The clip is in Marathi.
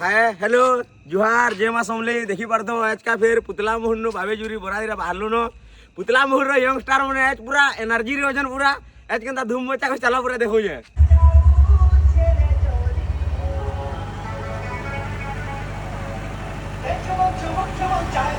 हाय हेलो जुहार जय माँ समले देखी पारतो आज का फिर पुतला मोहन नो भावे जुरी बरादीरा बाहरलो नो पुतला मोहन रो यंग स्टार माने आज पूरा एनर्जी रे वजन पूरा आज केनता धूम मचा को चला पूरा देखो जे चमक चमक चमक चाय